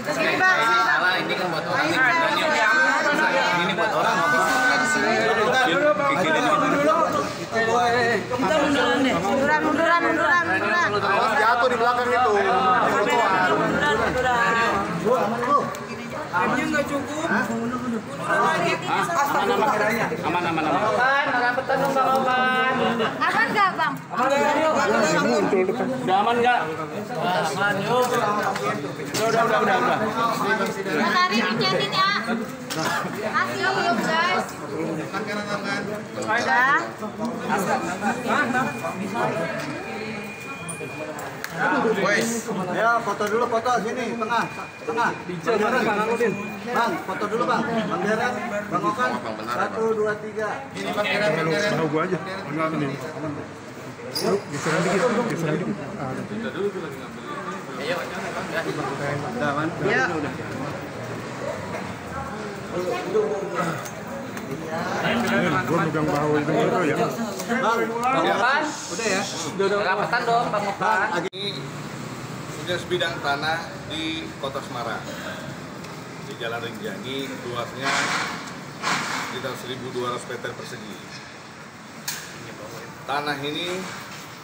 Sini bang, salah ini kan buat orang. Ini buat orang. Munduran. Jatuh di belakang itu. Remnya nggak cukup. Aman. Rapetan dong Bang Oban. Aman nggak bang? Udah aman nggak? Aman yuk. Udah. Tadi dicetin ya. Masih belum guys. Udah. Wes, ya foto dulu sini tengah. Bang, foto dulu bang. Bang Deren, Bang Okan. 1, 2, 3. Ini Bang Deren. Tahu gua aja. Enggak ini. Geseran dikit. Ayo. Udah aman. Ya. Gua megang bahu itu ya. Bang Oban. Udah ya. Rapetan dong Bang Oban. Ini sudah sebidang tanah di Kota Semarang, di Jalan Rinjani, luasnya sekitar 1.200 meter persegi. Tanah ini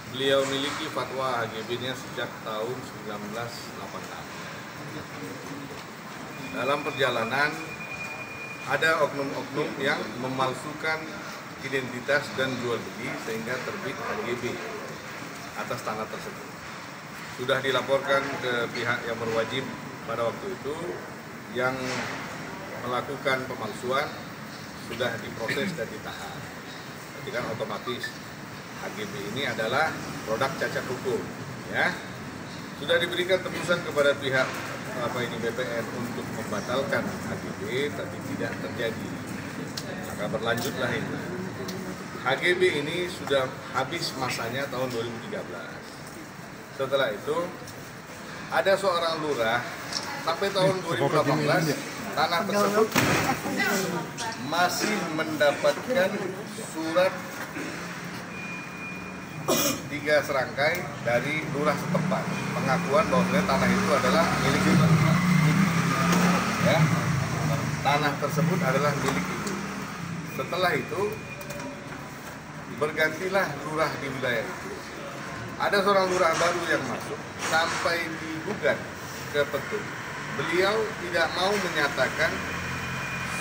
beliau miliki fatwa HGB-nya sejak tahun 1986. Dalam perjalanan ada oknum-oknum yang memalsukan identitas dan jual beli sehingga terbit HGB atas tanah tersebut. Sudah dilaporkan ke pihak yang berwajib pada waktu itu, yang melakukan pemalsuan sudah diproses dan ditahan. Jadi kan otomatis HGB ini adalah produk cacat hukum, ya. Sudah diberikan tembusan kepada pihak BPN untuk membatalkan HGB, tapi tidak terjadi. Maka berlanjutlah ini. HGB ini sudah habis masanya tahun 2013. Setelah itu ada seorang lurah sampai tahun 2018 tanah tersebut masih mendapatkan surat 3 serangkai dari lurah setempat pengakuan bahwa tanah itu adalah milik ibu. Ya, tanah tersebut adalah milik ibu. Setelah itu bergantilah lurah di wilayah itu. Ada seorang lurah baru yang masuk sampai digugat ke Petun. Beliau tidak mau menyatakan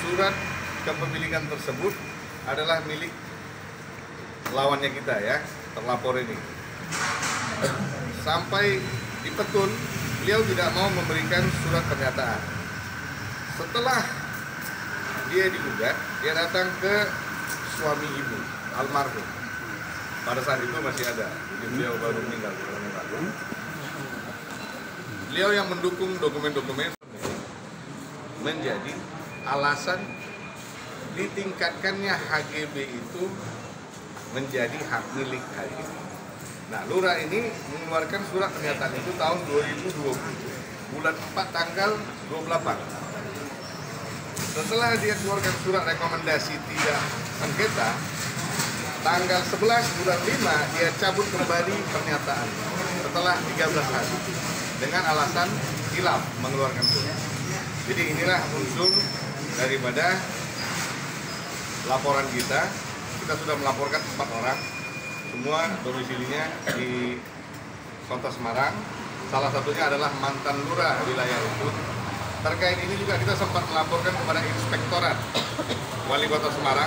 surat kepemilikan tersebut adalah milik lawannya kita, ya, terlapor ini. Sampai di Petun, beliau tidak mau memberikan surat pernyataan. Setelah dia digugat, dia datang ke suami ibu, almarhum. Pada saat itu masih ada, beliau baru meninggal. Beliau yang mendukung dokumen-dokumen menjadi alasan ditingkatkannya HGB itu menjadi hak milik HGB. Nah, lurah ini mengeluarkan surat pernyataan itu tahun 2020, bulan 4 tanggal 28. Setelah dia keluarkan surat rekomendasi tidak sengketa, tanggal 11 bulan 5 dia cabut kembali pernyataan setelah 13 hari dengan alasan hilaf mengeluarkan surat. Jadi inilah unsur daripada laporan kita. Kita sudah melaporkan 4 orang, semua domisilinya di Kota Semarang. Salah satunya adalah mantan lurah wilayah itu. Terkait ini juga kita sempat melaporkan kepada Inspektorat Wali Kota Semarang,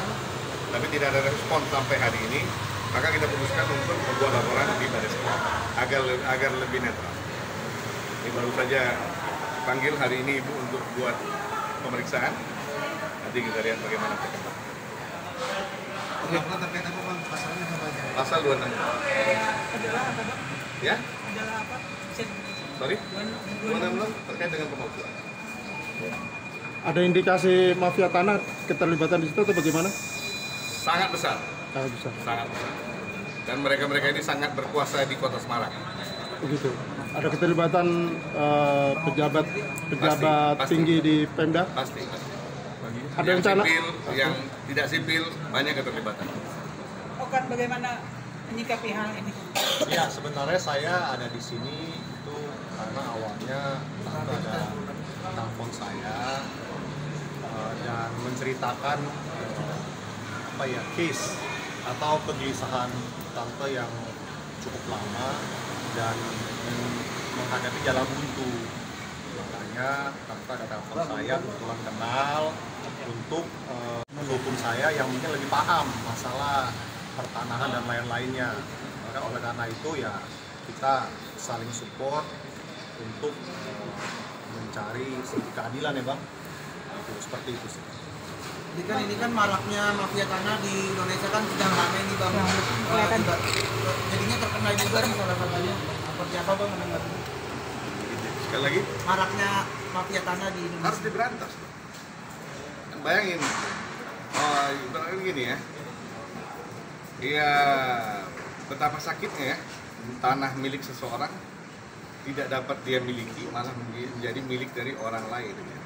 tapi tidak ada respon sampai hari ini. Maka kita putuskan untuk membuat laporan di Baris-Krim agar lebih netral. Ini baru saja panggil hari ini Ibu untuk buat pemeriksaan. Nanti kita lihat bagaimana perkembangan. Laporan terkait apa bang? Pasalnya apa aja? Pasal 26. Adalah apa bang? Ya? Adalah apa? Sorry? 26 terkait dengan pemalsuan. Ada indikasi mafia tanah keterlibatan di situ atau bagaimana? Sangat besar. Sangat besar. Sangat besar. Dan mereka-mereka ini sangat berkuasa di Kota Semarang. Begitu. Ada keterlibatan pejabat Pasti. tinggi di Pemda? Pasti. Ada Yang rencana? sipil, yang tidak sipil, banyak keterlibatan. Okan bagaimana menyikapi hal ini? Ya, sebenarnya saya ada di sini itu karena awalnya ada saya dan menceritakan case atau kegelisahan tante yang cukup lama dan menghadapi jalan buntu. Makanya tante ada telepon saya, kebetulan kenal, untuk mendukung saya yang mungkin lebih paham masalah pertanahan dan lain-lainnya. Maka oleh karena itu ya kita saling support untuk mencari keadilan ya Bang. Seperti itu sih. Ini kan maraknya mafia tanah di Indonesia kan sedang ramai nih Bang. Jadinya terkena juga nih salah satunya. Seperti apa Bang menanggapi? Sekali lagi, maraknya mafia tanah di Indonesia harus diberantas. Bayangin, ibaratnya gini ya. Ya, betapa sakitnya ya tanah milik seseorang tidak dapat dia miliki, malah menjadi milik dari orang lain ya.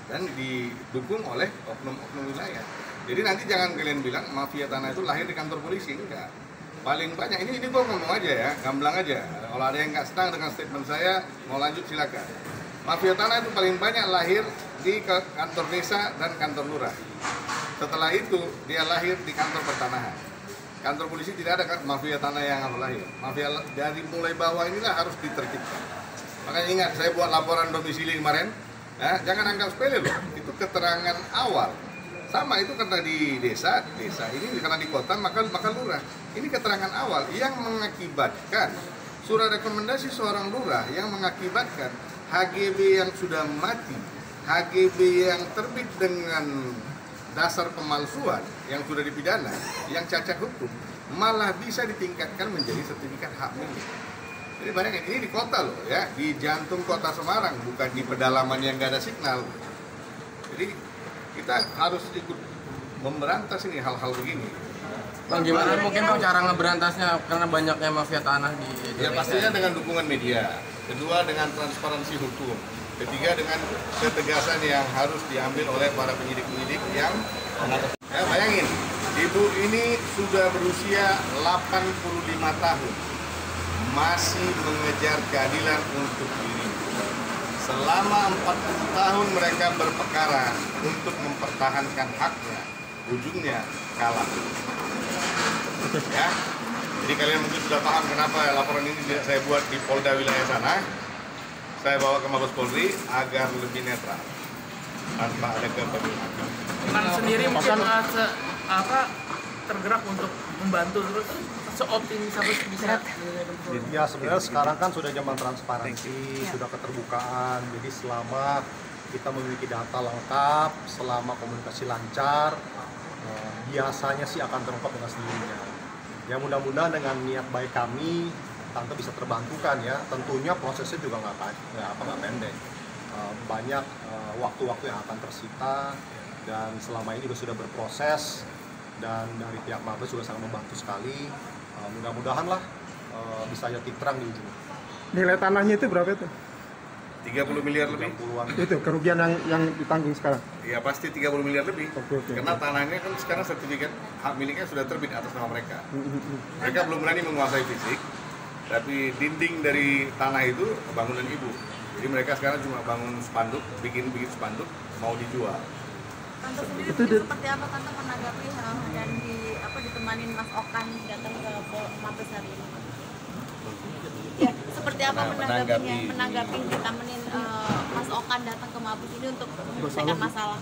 Dan didukung oleh oknum-oknum wilayah. Jadi nanti jangan kalian bilang mafia tanah itu lahir di kantor polisi, enggak. Paling banyak ini gue ngomong aja ya, gamblang aja. Kalau ada yang nggak senang dengan statement saya, mau lanjut silakan. Mafia tanah itu paling banyak lahir di kantor desa dan kantor lurah. Setelah itu dia lahir di kantor pertanahan. Kantor polisi tidak ada mafia tanah yang lahir. Mafia dari mulai bawah inilah harus ditertibkan. Makanya ingat, saya buat laporan domisili kemarin. Nah, jangan anggap sepele loh, itu keterangan awal. Sama itu karena di desa ini karena di kota maka lurah. Ini keterangan awal yang mengakibatkan surat rekomendasi seorang lurah yang mengakibatkan HGB yang sudah mati, HGB yang terbit dengan dasar pemalsuan yang sudah dipidana, yang cacat hukum, malah bisa ditingkatkan menjadi sertifikat hak milik. Jadi bayangin, ini di kota loh ya, di jantung kota Semarang, bukan di pedalaman yang nggak ada signal. Jadi kita harus ikut memberantas ini hal-hal begini. Bang, gimana mungkin Bang cara ngeberantasnya karena banyaknya mafia tanah di Indonesia? Ya pastinya dengan dukungan media, kedua dengan transparansi hukum, ketiga dengan ketegasan yang harus diambil oleh para penyidik-penyidik yang ya, bayangin, ibu ini sudah berusia 85 tahun. Masih mengejar keadilan untuk diri. Selama 40 tahun mereka berperkara untuk mempertahankan haknya, ujungnya kalah. Ya, jadi kalian mungkin sudah paham kenapa laporan ini tidak saya buat di Polda wilayah sana. Saya bawa ke Mabes Polri agar lebih netral, tanpa ada kepentingan. Iman sendiri mungkin tergerak untuk membantu terus seoptimis apa bisa. Ya sebenarnya sekarang kan sudah zaman transparansi, sudah keterbukaan. Jadi selama kita memiliki data lengkap, selama komunikasi lancar, biasanya sih akan terungkap dengan sendirinya. Ya mudah-mudahan dengan niat baik kami, tante bisa terbantukan ya. Tentunya prosesnya juga nggak pendek. Banyak waktu-waktu yang akan tersita dan selama ini sudah berproses dan dari pihak Mabes juga sangat membantu sekali. Mudah-mudahan lah bisa ada titik terang di ujung. Nilai tanahnya itu berapa itu? 30 miliar lebih. Itu kerugian yang ditanggung sekarang? Ya pasti 30 miliar lebih. Oke. Karena tanahnya kan sekarang sertifikat hak miliknya sudah terbit atas nama mereka. Mereka belum berani menguasai fisik, tapi dinding dari tanah itu bangunan ibu. Jadi mereka sekarang cuma bangun spanduk, bikin spanduk, mau dijual. Tante sendiri seperti apa Tante menanggapi dan ditemanin Mas Okan datang ke Mabes hari ini? Ya, seperti apa menanggapi ditemenin Mas Okan datang ke Mabes ini untuk menyelesaikan masalah?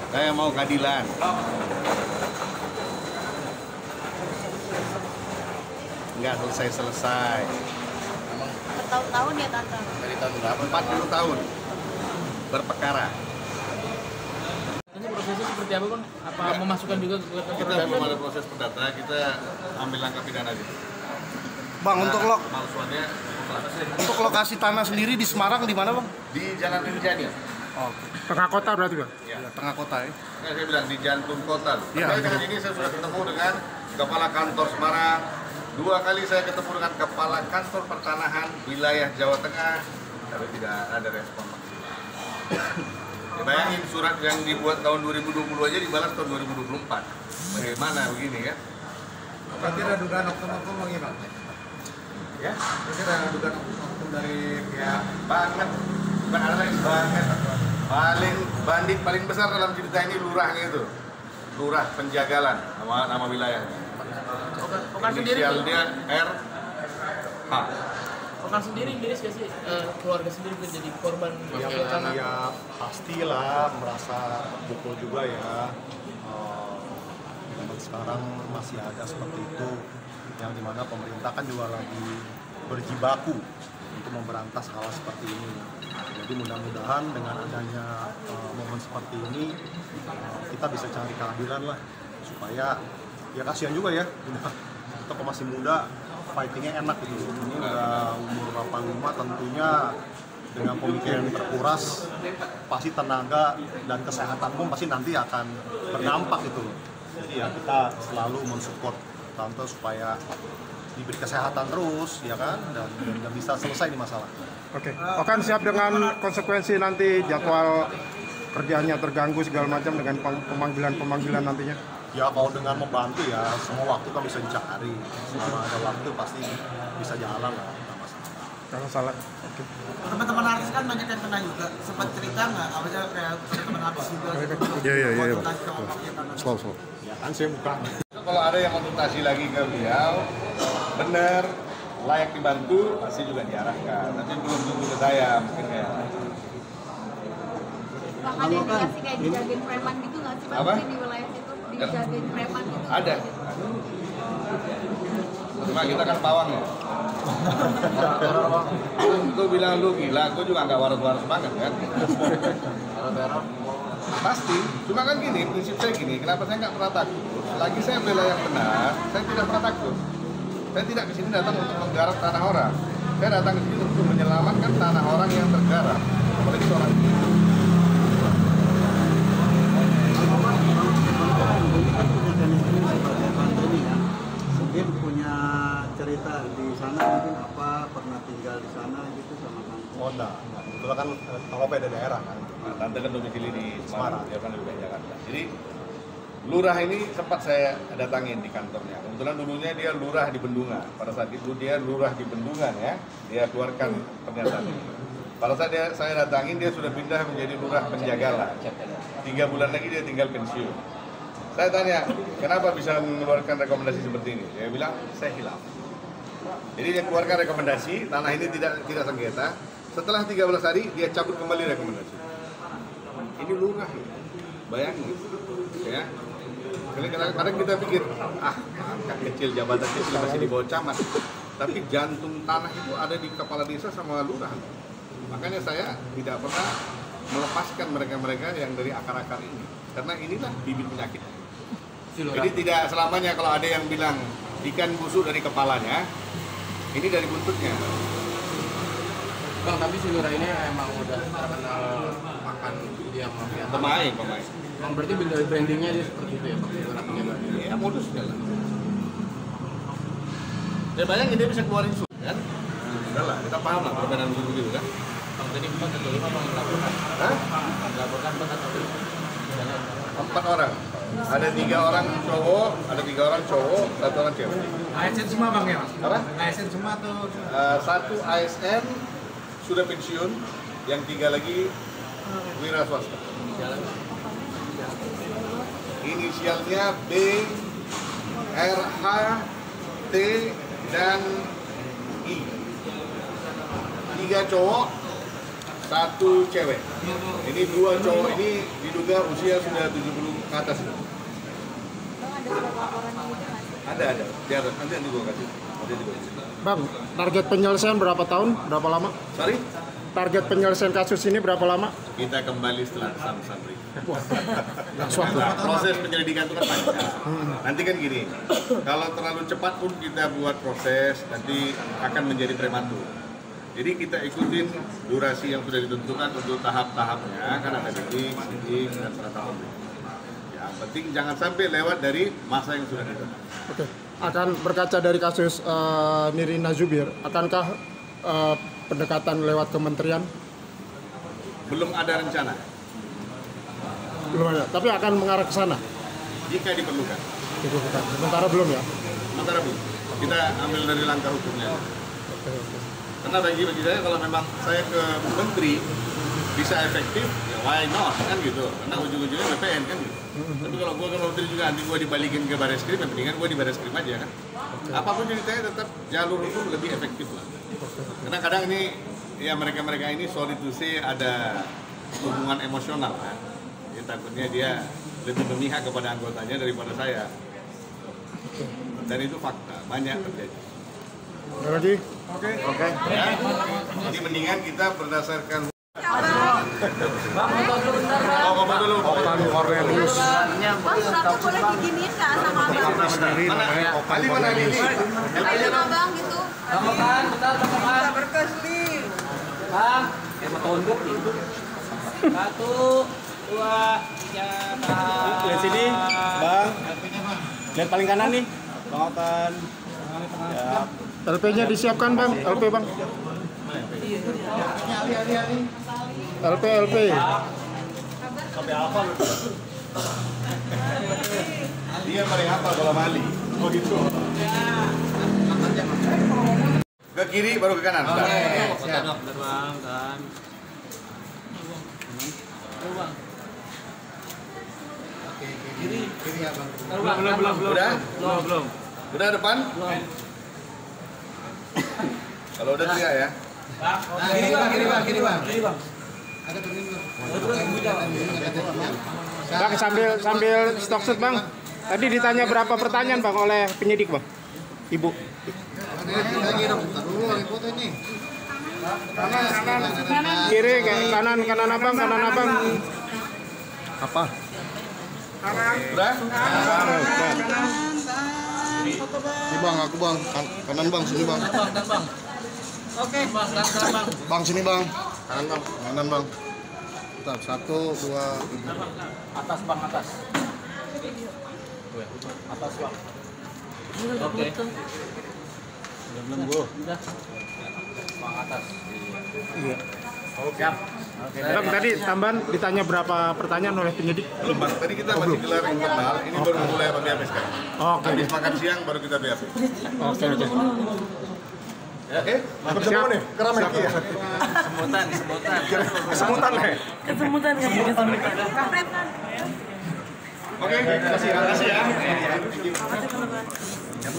Saya mau keadilan. Nggak selesai. Bertahun-tahun ya Tante? Dari tahun berapa? 40 tahun berperkara. Ini prosesnya seperti apa Bang? Apa memasukkan juga ke Kita belum ada proses perdata, kita ambil langkah pidana gitu. Bang, untuk lokasi tanah sendiri di Semarang di mana Bang? Di Jalan Rinjani. Tengah kota berarti Bang? Ya. Tengah kota ya? Nah, saya bilang di jantung kota. Ya. Terkait dengan ini saya sudah ketemu dengan Kepala Kantor Semarang. 2 kali saya ketemu dengan Kepala Kantor Pertanahan wilayah Jawa Tengah, tapi tidak ada respon maksimal. Ya, bayangin surat yang dibuat tahun 2020 aja dibalas tahun 2024. Bagaimana begini ya? Berarti ada dugaan oknum-oknum Bang Iman? Ya, ini ada dugaan oknum dari pihak banget, bukan ada lagi banget. Paling besar dalam cerita ini lurahnya itu, lurah Penjagalan, nama wilayah. Okan sendiri, Inisialnya RH. Okan sendiri miris gak sih keluarga sendiri menjadi korban mafia tanah? Ya pastilah merasa pukul juga ya. Sekarang masih ada seperti itu, yang dimana pemerintah kan juga lagi berjibaku untuk memberantas hal seperti ini. Jadi mudah-mudahan dengan adanya momen seperti ini kita bisa cari keadilan lah, supaya ya kasihan juga ya, kita kok masih muda, fightingnya enak gitu. Ini udah umur 85, tentunya dengan pemikiran terkuras, pasti tenaga dan kesehatan pun pasti nanti akan berdampak gitu. Jadi ya kita selalu mensupport tante supaya diberi kesehatan terus, ya kan, dan bisa selesai di masalah. Oke. Okan siap dengan konsekuensi nanti jadwal kerjanya terganggu segala macam dengan pemanggilan nantinya? Ya kalau dengan membantu ya semua waktu kan bisa dicari. Selama ada waktu pasti bisa jalan lah. Kalau salah. Oke. Teman-teman artis kan banyak yang kena juga. Sempat cerita nggak? Apa aja kayak teman artis juga? Iya. Slow. Ya kan saya bukan. Kalau ada yang konsultasi lagi ke beliau, benar, layak dibantu, pasti juga diarahkan. Nanti belum tunggu ke saya mungkin ya. Bahkan yang dikasih kayak dijagain preman gitu nggak sih? Apa? Mungkin di wilayah situ dijagain preman gitu? Ada. Cuma kita kan pawang ya. Gue bilang lu gila, gue juga nggak waras-waras banget kan. Pasti, cuma kan gini, prinsip saya gini, kenapa saya nggak pernah takut? Selagi saya bela yang benar, saya tidak pernah takut. Saya tidak kesini datang untuk menggarap tanah orang. Saya datang ke sini untuk menyelamatkan tanah orang yang tergarap, apalagi seorang ibu. Mungkin punya cerita di sana, mungkin apa pernah tinggal di sana gitu sama kamu? Oh enggak. Kebetulan kan kalau beda daerah kan. Nah, tante kan domisili di Semarang, dia kan lebih banyak Jakarta. Jadi lurah ini sempat saya datangin di kantornya. Kebetulan dulunya dia lurah di Bendungan. Pada saat itu dia lurah di Bendungan ya. Dia keluarkan pernyataan ini. Pada saat saya datangin dia sudah pindah menjadi lurah Penjagalan. 3 bulan lagi dia tinggal pensiun. Saya tanya, kenapa bisa mengeluarkan rekomendasi seperti ini? Dia bilang, saya hilaf. Jadi dia keluarkan rekomendasi, tanah ini tidak sengketa. Setelah 13 hari, dia cabut kembali rekomendasi. Ini lurah, bayangin. Ya. Kadang kita pikir, angkat kecil, jabatan kecil masih di bawah camat. Tapi jantung tanah itu ada di kepala desa sama lurah. Makanya saya tidak pernah melepaskan mereka-mereka yang dari akar-akar ini. Karena inilah bibit penyakit. Jadi tidak selamanya kalau ada yang bilang ikan busuk dari kepalanya, ini dari buntutnya. Bang, tapi si lurah ini emang udah terkenal makan dia mafia. Pemain. Bang, berarti brandingnya dia seperti itu ya, Bang? Lurah Penjagalan. Ya modusnya lah. Dan bayangin dia bisa keluarin surat kan? Udah lah, kita paham lah perbedaan begitu kan? Bang, tadi 4 atau 5 Bang melaporkan. Hah? Melaporkan 4 atau 5? 4 orang. Ada 3 orang cowok, 1 orang cewek. ASN semua Bang ya? Apa? ASN semua tuh. 1 ASN sudah pensiun, yang 3 lagi wira swasta. Inisialnya B, RH, T, dan I. 3 cowok, 1 cewek. Ini 2 cowok ini diduga usia sudah 70 ke atas. Bang, ada surat laporan gitu nggak sih? Ada. Nanti gue kasih. Bang, target penyelesaian berapa tahun? Berapa lama? Sorry? Target penyelesaian kasus ini berapa lama? Kita kembali setelah samsabri. Suatu. Proses penyelidikan itu kan panjang. Nanti kan gini, kalau terlalu cepat pun kita buat proses, nanti akan menjadi prematur. Jadi kita ikutin durasi yang sudah ditentukan untuk tahap-tahapnya, kan ada sidik, dan serata pemeriksaan. Ya, penting jangan sampai lewat dari masa yang sudah ditentukan. Oke. Akan berkaca dari kasus Nirina Zubir, akankah pendekatan lewat kementerian? Belum ada rencana, Belum ada, tapi akan mengarah ke sana. jika diperlukan. Sementara belum ya? Sementara belum. Kita ambil dari langkah hukumnya. Karena bagi saya kalau memang saya ke menteri bisa efektif, ya why not kan gitu. Karena ujung-ujungnya BPN kan gitu. Tapi kalau gue ke menteri juga nanti gue dibalikin ke Bareskrim, ya mendingan gue di Bareskrim aja kan. Apapun ceritanya tetap jalur itu lebih efektif lah. Karena kadang ini ya mereka ini sorry to say ada hubungan emosional kan. Ya, takutnya dia lebih memihak kepada anggotanya daripada saya. Dan itu fakta, banyak terjadi. Oke. Ya, jadi mendingan kita berdasarkan Cornelius. Bang, suratnya boleh diginiin nggak sama abang? Sendiri namanya Okan Cornelius. Ayo abang gitu. Kita berkas nih. Bang, mau tunduk gitu. 1, 2, 3, lihat sini, Bang. Lihat paling kanan nih. Bang Okan. Ya. LP-nya disiapkan, Bang. LP, Bang. LP. dia paling hafal bola Mali. Oh gitu. Ke kiri baru ke kanan. Oke, Siap. bener Bang, kan. Bang. Kiri ya bang. Belum. Belum. Udah depan? Kalau udah teriak ya. Kiri bang. Ada turun Bang, sambil stok shoot, Bang. Tadi ditanya berapa pertanyaan, Bang, oleh penyidik, Bang? Ibu. lagi dong. Dulu lagi foto ini. Kiri, kanan abang. Apa? Udah? Ini Bang, aku Bang. Kanan Bang, sini Bang. Oke. Bang, sini Bang. Kanan Bang. Bentar, 1, 2, 3. Atas Bang, atas. Atas Bang. Oke. Belum Bu. Udah. Bang atas. Iya. Siap. Oke. Bang, tadi tambahan ditanya berapa pertanyaan oleh penyidik? Belum Bang, tadi kita masih gelar internal, ini baru mulai sama BAP sekarang. Oke. Habis makan siang baru kita BAP. Oke. Oke? Siap. Keramik ya? Semutan nih. Kesemutan. Oke, makasih ya. Ya,